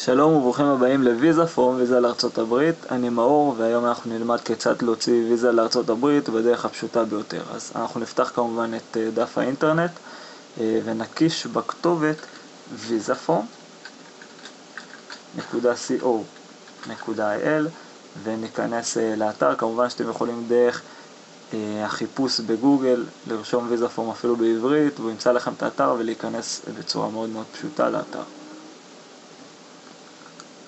שלום וברוכים הבאים לוויזה פורום ויזה לארצות הברית. אני מאור והיום אנחנו נלמד כיצד להוציא ויזה לארצות הברית בדרך הפשוטה ביותר. אז אנחנו נפתח כמובן את דף האינטרנט ונקיש בכתובת visaform.co.il וניכנס לאתר. כמובן שאתם יכולים דרך החיפוש בגוגל לרשום ויזה פורם אפילו בעברית, והוא ימצא לכם את האתר ולהיכנס בצורה מאוד מאוד פשוטה לאתר.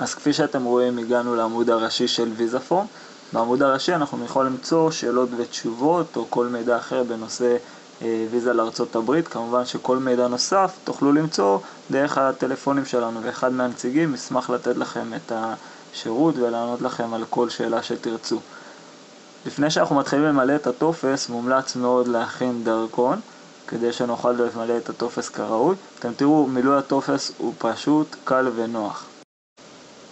אז כפי שאתם רואים, הגענו לעמוד הראשי של ויזה פורם. בעמוד הראשי אנחנו יכולים למצוא שאלות ותשובות או כל מידע אחר בנושא ויזה לארצות הברית. כמובן שכל מידע נוסף תוכלו למצוא דרך הטלפונים שלנו, ואחד מהנציגים ישמח לתת לכם את השירות ולענות לכם על כל שאלה שתרצו. לפני שאנחנו מתחילים למלא את הטופס, מומלץ מאוד להכין דרכון כדי שנוכל למלא את הטופס כראוי. אתם תראו, מילוי הטופס הוא פשוט, קל ונוח.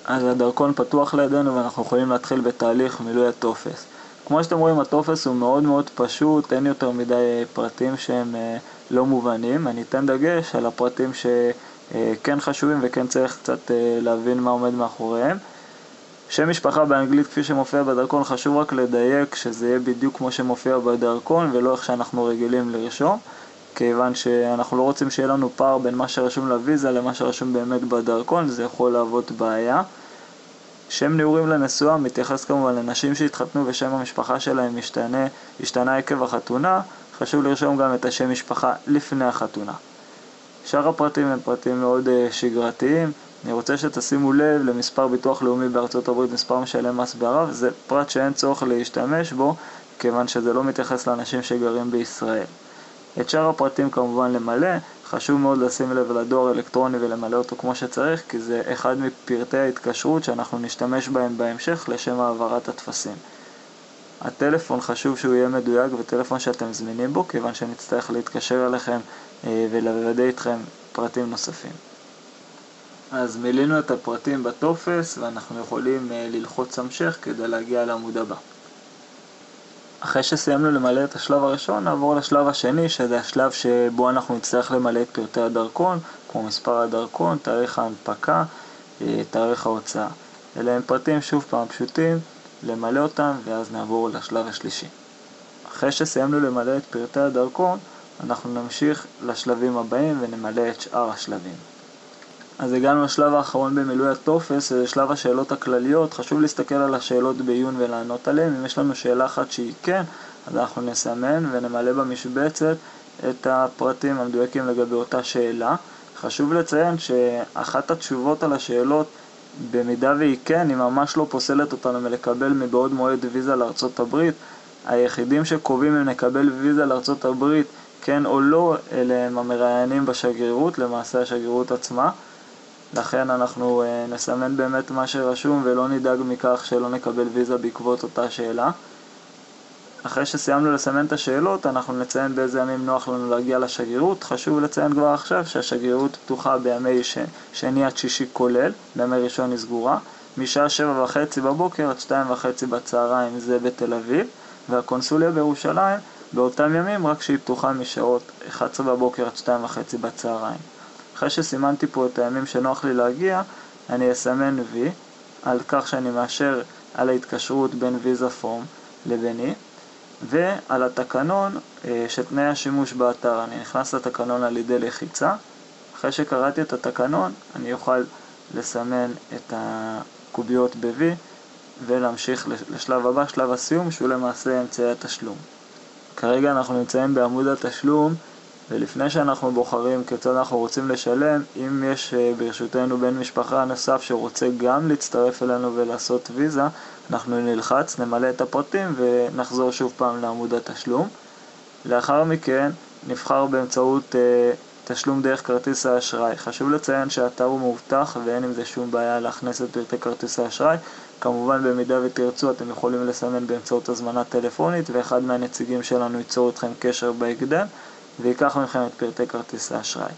אז הדרכון פתוח לידינו ואנחנו יכולים להתחיל בתהליך מילוי הטופס. כמו שאתם רואים, הטופס הוא מאוד מאוד פשוט, אין יותר מדי פרטים שהם לא מובנים. אני אתן דגש על הפרטים שכן חשובים וכן צריך קצת להבין מה עומד מאחוריהם. שם משפחה באנגלית כפי שמופיע בדרכון, חשוב רק לדייק שזה יהיה בדיוק כמו שמופיע בדרכון ולא איך שאנחנו רגילים לרשום, כיוון שאנחנו לא רוצים שיהיה לנו פער בין מה שרשום לוויזה למה שרשום באמת בדרכון, זה יכול להוות בעיה. שם נעורים לנשואה מתייחס כמובן לנשים שהתחתנו ושם המשפחה שלהם השתנה עקב החתונה. חשוב לרשום גם את השם משפחה לפני החתונה. שאר הפרטים הם פרטים מאוד שגרתיים. אני רוצה שתשימו לב למספר ביטוח לאומי בארצות הברית, מספר משלם מס בערב. זה פרט שאין צורך להשתמש בו, כיוון שזה לא מתייחס לאנשים שגרים בישראל. את שאר הפרטים כמובן למלא. חשוב מאוד לשים לב לדואר אלקטרוני ולמלא אותו כמו שצריך, כי זה אחד מפרטי ההתקשרות שאנחנו נשתמש בהם בהמשך לשם העברת הטפסים. הטלפון חשוב שהוא יהיה מדויק וטלפון שאתם זמינים בו, כיוון שנצטרך להתקשר אליכם ולוודא איתכם פרטים נוספים. אז מילינו את הפרטים בטופס ואנחנו יכולים ללחוץ המשך כדי להגיע לעמוד הבא. אחרי שסיימנו למלא את השלב הראשון, נעבור לשלב השני, שזה השלב שבו אנחנו נצטרך למלא את פרטי הדרכון, כמו מספר הדרכון, תאריך ההנפקה, תאריך ההוצאה. אלה הם פרטים שוב פעם פשוטים, למלא אותם ואז נעבור לשלב השלישי. אחרי שסיימנו למלא את פרטי הדרכון, אנחנו נמשיך לשלבים הבאים ונמלא את שאר השלבים. אז הגענו לשלב האחרון במילוי הטופס, זה שלב השאלות הכלליות. חשוב להסתכל על השאלות בעיון ולענות עליהן. אם יש לנו שאלה אחת שהיא כן, אז אנחנו נסמן ונמלא במשבצת את הפרטים המדויקים לגבי אותה שאלה. חשוב לציין שאחת התשובות על השאלות, במידה והיא כן, היא ממש לא פוסלת אותנו מלקבל מבעוד מועד ויזה לארצות הברית. היחידים שקובעים אם נקבל ויזה לארצות הברית כן או לא, אלה הם המראיינים בשגרירות, למעשה השגרירות עצמה. לכן אנחנו נסמן באמת מה שרשום ולא נדאג מכך שלא נקבל ויזה בעקבות אותה שאלה. אחרי שסיימנו לסמן את השאלות, אנחנו נציין באיזה ימים נוח לנו להגיע לשגרירות. חשוב לציין כבר עכשיו שהשגרירות פתוחה בימי שני עד שישי כולל, בימי ראשון היא סגורה, משעה 7:30 בבוקר עד 2:30 בצהריים, זה בתל אביב, והקונסוליה בירושלים באותם ימים רק שהיא פתוחה משעות 11 בבוקר עד 2:30 בצהריים. אחרי שסימנתי פה את הימים שנוח לי להגיע, אני אסמן וי על כך שאני מאשר על ההתקשרות בין ויזה פורם לביני, ועל התקנון שתנאי השימוש באתר. אני נכנס לתקנון על ידי לחיצה. אחרי שקראתי את התקנון, אני אוכל לסמן את הקוביות ב-V ולהמשיך לשלב הבא, שלב הסיום, שהוא למעשה אמצעי התשלום. כרגע אנחנו נמצאים בעמוד התשלום, ולפני שאנחנו בוחרים כיצד אנחנו רוצים לשלם, אם יש ברשותנו בן משפחה נוסף שרוצה גם להצטרף אלינו ולעשות ויזה, אנחנו נלחץ, נמלא את הפרטים ונחזור שוב פעם לעמוד התשלום. לאחר מכן נבחר באמצעות תשלום דרך כרטיס האשראי. חשוב לציין שהאתר הוא מאובטח ואין עם זה שום בעיה להכניס את פרטי כרטיס האשראי. כמובן במידה ותרצו אתם יכולים לסמן באמצעות הזמנה טלפונית, ואחד מהנציגים שלנו ייצור אתכם קשר בהקדם ויקח מכם את פרטי כרטיס האשראי.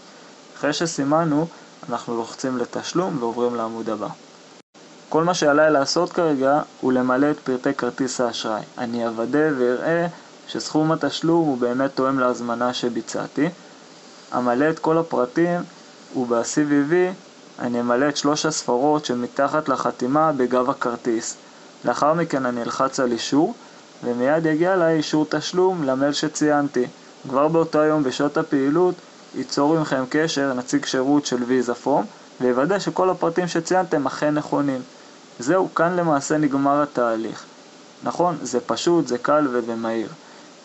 אחרי שסימנו, אנחנו לוחצים לתשלום ועוברים לעמוד הבא. כל מה שעליי לעשות כרגע הוא למלא את פרטי כרטיס האשראי. אני אוודא ואראה שסכום התשלום הוא באמת תואם להזמנה שביצעתי. אמלא את כל הפרטים, וב-CVV אני אמלא את 3 הספרות שמתחת לחתימה בגב הכרטיס. לאחר מכן אני אלחץ על אישור, ומיד יגיע לה אישור תשלום למייל שציינתי. כבר באותו יום בשעות הפעילות ייצור עמכם קשר נציג שירות של ויזאפון, ויוודא שכל הפרטים שציינתם אכן נכונים. זהו, כאן למעשה נגמר התהליך. נכון, זה פשוט, זה קל ומהיר.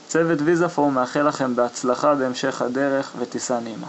צוות ויזאפון מאחל לכם בהצלחה בהמשך הדרך וטיסה נעימה.